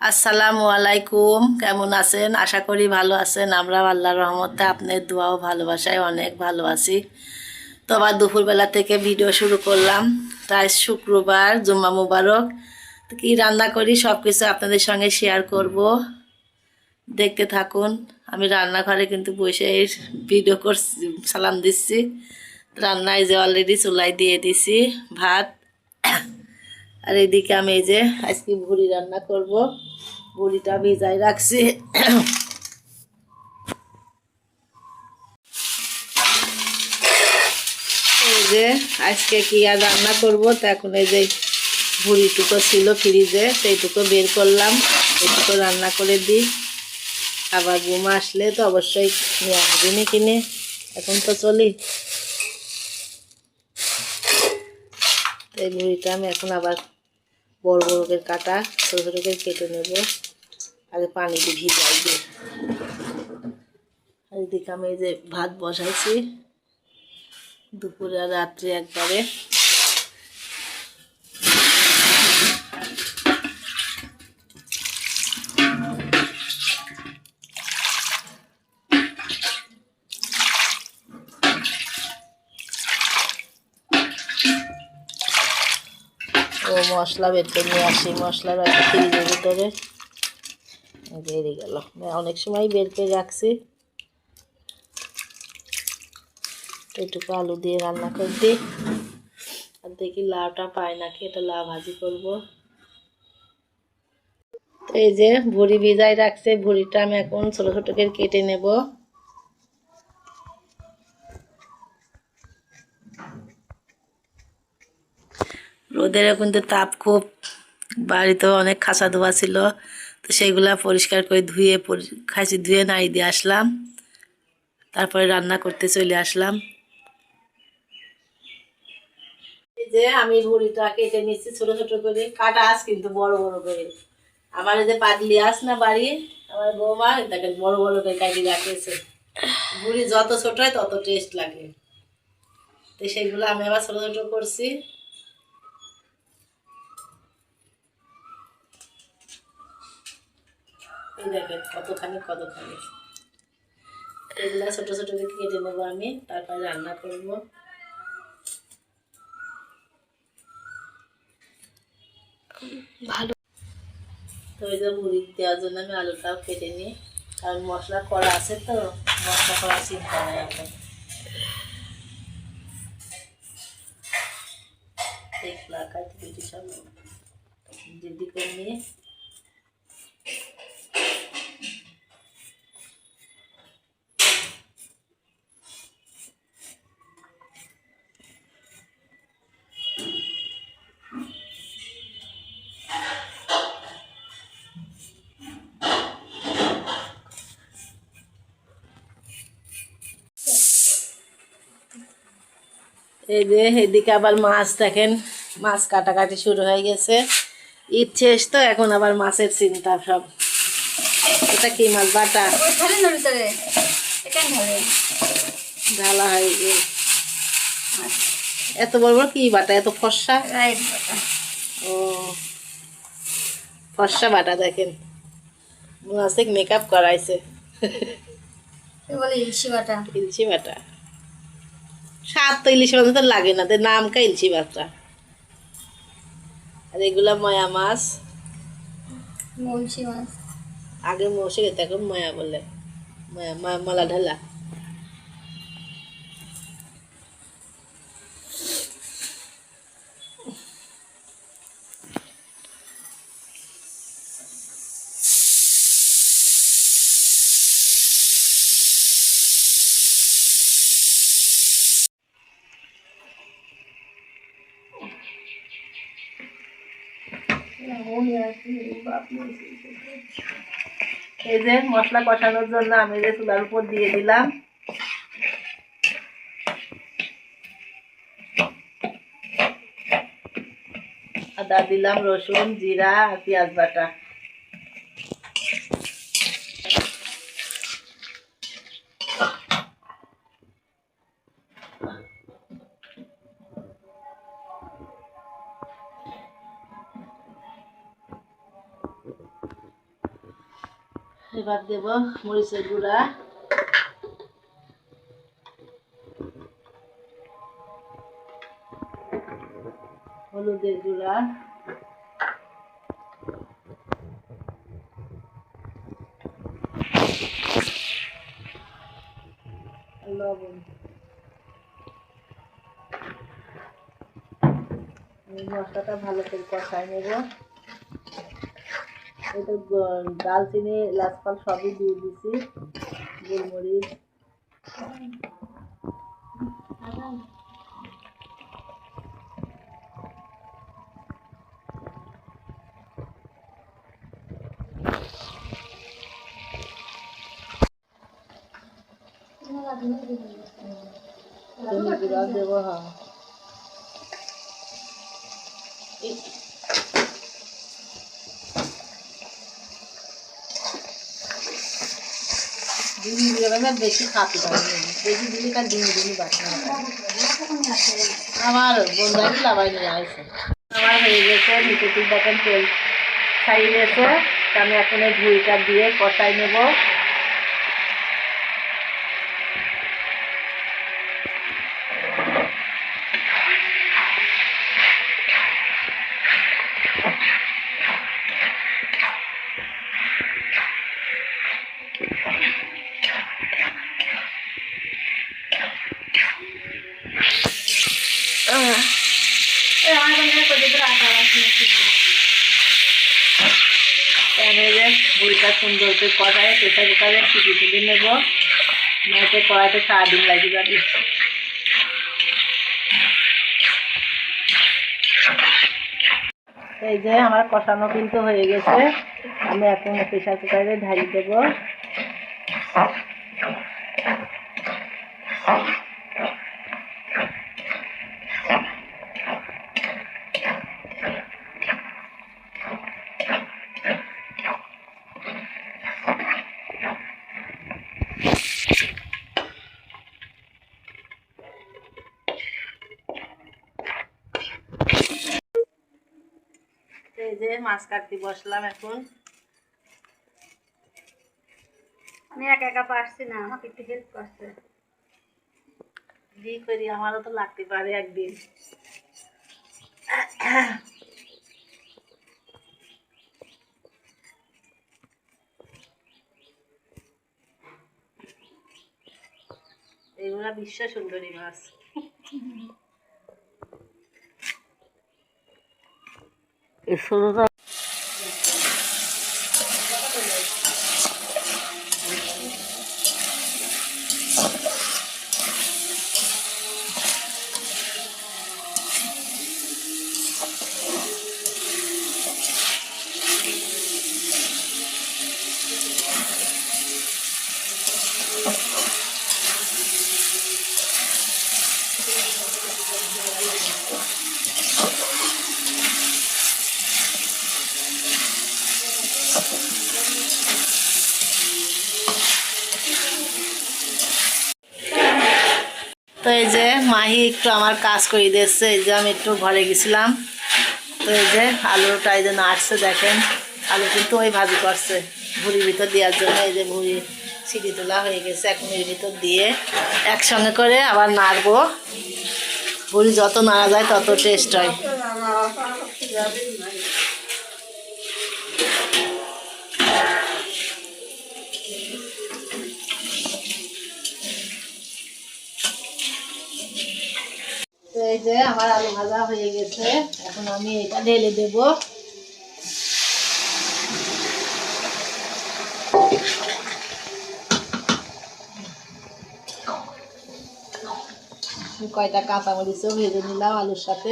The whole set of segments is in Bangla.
আসসালামু আলাইকুম, কেমন আছেন? আশা করি ভালো আছেন। আমরা আল্লাহর রহমতে আপনার দোয়া ও ভালোবাসায় অনেক ভালো আছি। তো আবার দুপুরবেলা থেকে ভিডিও শুরু করলাম। তাই শুক্রবার, জুম্মা মুবারক। তো কী রান্না করি সব কিছু আপনাদের সঙ্গে শেয়ার করব, দেখতে থাকুন। আমি রান্নাঘরে কিন্তু বসে ভিডিও করছি, সালাম দিচ্ছি। রান্নায় যে অলরেডি চুলায় দিয়ে দিছি ভাত। আর এদিকে আমি এই যে আজকে ভুড়ি রান্না করব, ভুড়িটা ভিজাই রাখছি। এই যে আজকে কি আর রান্না করব, তা এখন এই যে ভুড়িটুকু ছিল ফ্রিজে, সেইটুকু বের করলাম, এইটুকু রান্না করে দিই। আবার বোমা আসলে তো অবশ্যই নিয়ে আসবিনি কিনে, এখন তো চলি। এই ভুড়িটা আমি এখন আবার বড় বড় করে কাটা, ছোটো ছোটো করে কেটে নেব। আগে পানি দিয়ে ভিজাই দিই। আর এদিকে আমি এই যে ভাত বসাইছি, দুপুরে আর রাত্রে একবারে। ও মশলা বের করে নিয়ে আসি, মশলার একটা ফ্রিজের ভিতরে বেরিয়ে গেল। অনেক সময় বের করে রাখছি। এইটুকু আলু দিয়ে রান্না করে দিই। আর দেখি লাউটা পাই নাকি, এটা লাউ ভাজি করব। এই যে ভুড়ি ভিজাই রাখছে, ভুড়িটা আমি এখন ছোটো ছোটো করে কেটে নেব। রোদেরও কিন্তু তাপ খুব, বাড়িতেও অনেক খাসা ধোয়া ছিল, তো সেইগুলা পরিষ্কার করে ধুয়ে ধুয়ে নাড়ি দিয়ে আসলাম। তারপরে রান্না করতে চলে আসলাম। এই যে আমি ভুড়িটা কেটে নিচ্ছি ছোট ছোট করে, কাটা আস কিন্তু বড় বড় করে। আমার এই যে পাগলি আস না বাড়ি, আমার বৌমা দেখেন বড় বড় করে কাটি রাখেছে। ভুড়ি যত ছোট হয় তত টেস্ট লাগে, তো সেইগুলো আমি আবার ছোট ছোট করছি। এই দেখেন কতখানি কতখানি, এগুলা ছোট ছোট করে কেটে নেবো আমি, তারপরে রান্না করব। ভালো। তো ওই যে মুড়ি দেওয়ার জন্য আমি আলুটাও কেটে নিই, কারণ মশলা করা আছে, তো মশলা করা চিন্তা নেই এখন। দেখলা কাটি কুটি সব রেডি করে নিয়ে এই যে এদিকে আবার মাছ দেখেন, মাছ কাটাকাটি শুরু হয়ে গেছে। ঈদ শেষ তো এখন আবার মাছের চিন্তা সব। এটা কি মাছ? বাটা ঢালা হয়ে গেছে। এত বড় বড় কি বাটা, এত ফর্সা? ও ফর্সা বাটা দেখেন, মাছে মেকআপ করাইছে। ইলশি বাটা, ইলশি বাটা স্বাদ তো ইলিশ মাছ তো লাগে না, নাম কা ইলশি বাটা। আর এগুলা ময়া মাছ, মৌসি মাছ। আগে মৌসি খেতে, এখন ময়া বলে, ময়া মালা ঢালা। এই যে মশলা কষানোর জন্য আমি যে চুলার উপর দিয়ে দিলাম। আদা দিলাম, রসুন, জিরা আর পেঁয়াজ বাটা। এবার দেব মরিচের গুঁড়া, হলুদের গুঁড়া, লবণ। মশলাটা ভালো করে কষায় নেব। এটা দালচিনি এলাচপাল সবই দিয়ে দিছি, গোলমরিচ। দেবো, হ্যাঁ বেশি খাতে পারি, বেশি দিলে তার ডিমি ডিমি বাসনা। আমার বন্ধু লাভাই নিয়ে আসে। আমার হয়ে গেছে, নিচে তিন দেখেন তেল ছাড়িয়ে গেছে। আমি এখন এই ভুঁড়িটা দিয়ে কষাই নেব। ভুঁড়িটা সুন্দর করে কড়াইয়ে প্রেসার কুকারে সিটি তুলে নেব, নয়তো কড়াইতে সারাদিন লাগে যাবে। এই যে আমার কষানো কিন্তু হয়ে গেছে, আমি এখন প্রেসার কুকারে ঢালি দেবো। এই যে মাছ কাটতে বসলাম এখন। আমি একা একা পারছি না, আমাকে একটু হেল্প করছে। দি করি, আমারও তো লাগতে পারে একদিন। এগুলা বিশ্ব সুন্দরী মাছ। তো এই যে মাহি একটু আমার কাজ করে দিচ্ছে। এই যে আমি একটু ঘরে গেছিলাম, তো এই যে আলুটা এই যে নাড়ছে দেখেন, আলু কিন্তু ওই ভাজি করছে ভুড়ির ভিতর দেওয়ার জন্য। এই যে ভুড়ি সিটি তোলা হয়ে গেছে, এখন এর ভিতর দিয়ে একসঙ্গে করে আবার নাড়বো। ভুড়ি যত নাড়া যায় তত টেস্ট হয়। তো এই যে আমার আলু ভাজা হয়ে গেছে, এখন আমি এটা ঢেলে দেব। কয়টা কাঁচামরিচও ভেজে নিলাম আলুর সাথে।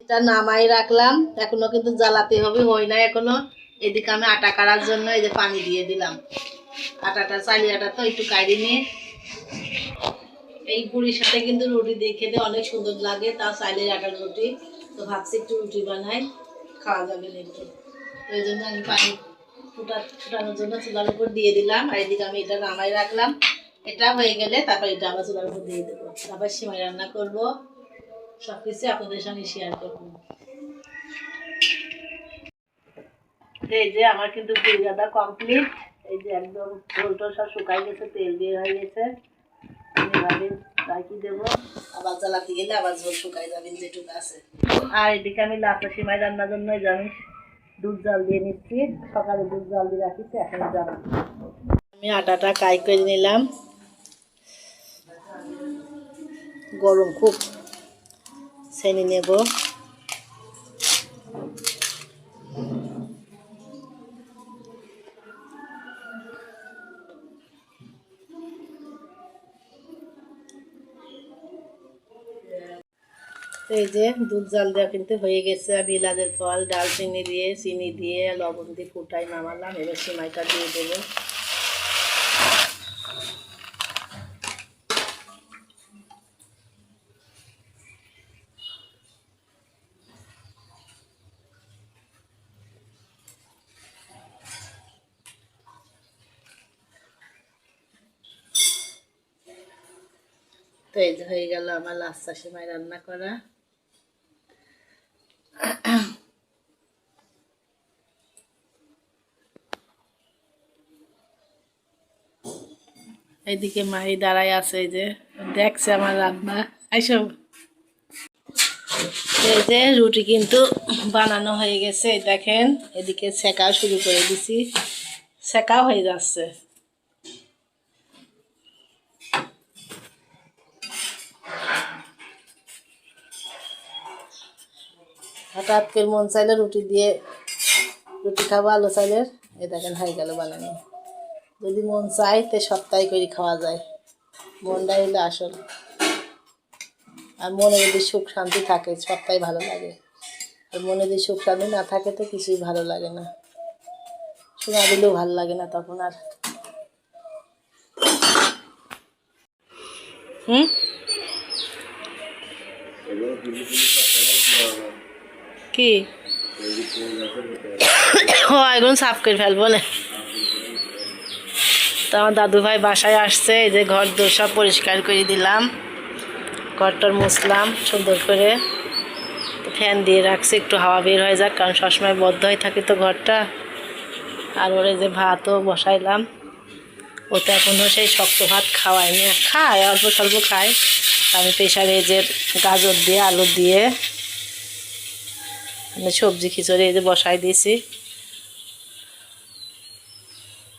এটা নামাই রাখলাম, এখনো কিন্তু জ্বালাতে হবে, হয় না এখনো। এদিকে আমি আটা কাড়ার জন্য এই যে পানি দিয়ে দিলাম। আটাটা চালি আটা তো একটু কাড়ি নিয়ে, এই পুরির সাথে কিন্তু রুটি দিয়ে খেতে অনেক সুন্দর লাগে। তা চাইলের আটার রুটি, তো ভাবছি একটু রুটি বানাই, খাওয়া যাবে একটু। ওই জন্য আমি পানি ফুটানোর জন্য চুলার উপর দিয়ে দিলাম। আর এদিকে আমি এটা নামাই রাখলাম, এটা হয়ে গেলে তারপর এটা আবার চুলার উপর দিয়ে দেবো, তারপর সিমাই রান্না করব, সব কিছু আপনাদের সঙ্গে শেয়ার করবো। এই যে আমার কিন্তু পুরি গাদা কমপ্লিট। এই যে একদম ঝোল টোল সব শুকাই গেছে, তেল বের হয়ে গেছে। আমি এভাবে রাখি দেবো, আবার জ্বালাতে গেলে আবার ঝোল শুকাই যাবেন যেটুকু আছে। আর এদিকে আমি লাচা সিমাই রান্নার জন্য আমি দুধ জাল দিয়ে নিচ্ছি। সকালে দুধ জাল দিয়ে রাখিছি, এখন জাল। আমি আটাটা কাই করে নিলাম, গরম খুব, ছেনে নেব। এই যে দুধ জাল দেওয়া কিন্তু হয়ে গেছে। আমি এলাচের ফল, ডালচিনি দিয়ে, চিনি দিয়ে, লবণ দিয়ে ফুটাই নামালাম। এবার সিমাইটা দিয়ে দেবো। তো এই যে হয়ে গেল আমার লাচ্ছা সিমাই রান্না করা। এইদিকে মাহি দাঁড়ায় আছে, এই যে দেখছে আমার রান্না। এইসব এই যে রুটি কিন্তু বানানো হয়ে গেছে, দেখেন। এদিকে সেকাও শুরু করে দিছি, সেকাও হয়ে যাচ্ছে। হঠাৎ করে মন চাইলে রুটি দিয়ে রুটি খাবো, আলু চাইলের, এই দেখেন হয়ে গেল বানানো। যদি মন চাই তো সপ্তাহে করে খাওয়া যায়, মনটা হইলে আসল। আর মনে যদি সুখ শান্তি থাকে সবটাই ভালো লাগে। আর মনে যদি সুখ শান্তি না থাকে তো কিছুই ভালো লাগে না, শোনা দিলেও ভালো লাগে না তখন আর। কি ও এখন সাফ করে ফেলবো না। তো আমার দাদু ভাই বাসায় আসছে, এই যে ঘর দোর সব পরিষ্কার করে দিলাম, ঘরটার মুছলাম সুন্দর করে। ফ্যান দিয়ে রাখছি, একটু হাওয়া বের হয়ে যাক, কারণ সবসময় বদ্ধ হয়ে থাকে তো ঘরটা। আর ওরে যে ভাতও বসাইলাম, ওটা এখনও সেই শক্ত ভাত খাওয়ায়নি, খায় অল্প স্বল্প খায়। আমি প্রেশারে যে গাজর দিয়ে আলু দিয়ে সবজি খিচুড়ি এই যে বসাই দিয়েছি।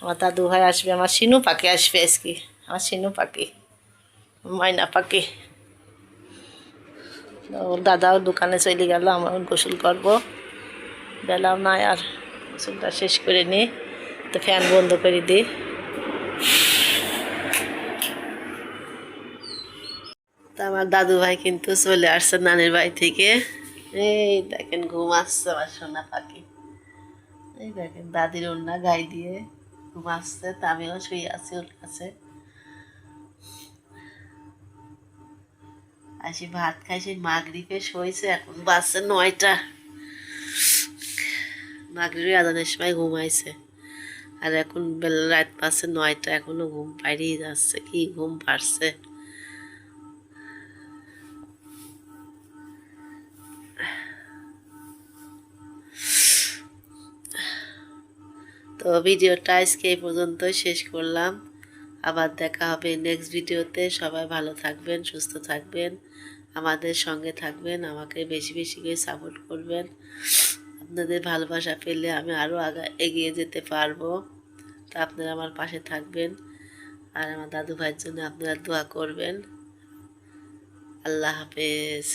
আমার দাদু ভাই আসবে, আমার শিনু পাখি আসবে আজকে, আমার শিনু পাখি, ময়না পাখি। ওর দাদাও দোকানে চলে গেল, আমার গোসল করবো, বেলাও নাই আর, গোসলটা শেষ করে নিই। তো ফ্যান বন্ধ করে দিই। তা আমার দাদু ভাই কিন্তু চলে আসছে নানির বাড়ি থেকে। এই দেখেন ঘুম আসছে আমার সোনা পাখি, এই দেখেন দাদির ওড়না গায়ে দিয়ে ঘুম আসছে। তা আমিও শুয়ে আছি ওর কাছে। আসি ভাত খাই, সেই মাগরিবে শোয়েছে, এখন বাজছে 9টা। মাগরিবের আজানের সময় ঘুমাইছে, আর এখন বেলা রাত পাচ্ছে 9টা, এখনো ঘুম পাড়িয়ে যাচ্ছে, কি ঘুম পাড়ছে। তো ভিডিওটা আজকে এই পর্যন্তই শেষ করলাম। আবার দেখা হবে নেক্সট ভিডিওতে। সবাই ভালো থাকবেন, সুস্থ থাকবেন, আমাদের সঙ্গে থাকবেন, আমাকে বেশি বেশি করে সাপোর্ট করবেন। আপনাদের ভালোবাসা পেলে আমি আরও এগিয়ে যেতে পারবো। তো আপনারা আমার পাশে থাকবেন, আর আমার দাদু ভাইয়ের জন্য আপনারা দোয়া করবেন। আল্লাহ হাফেজ।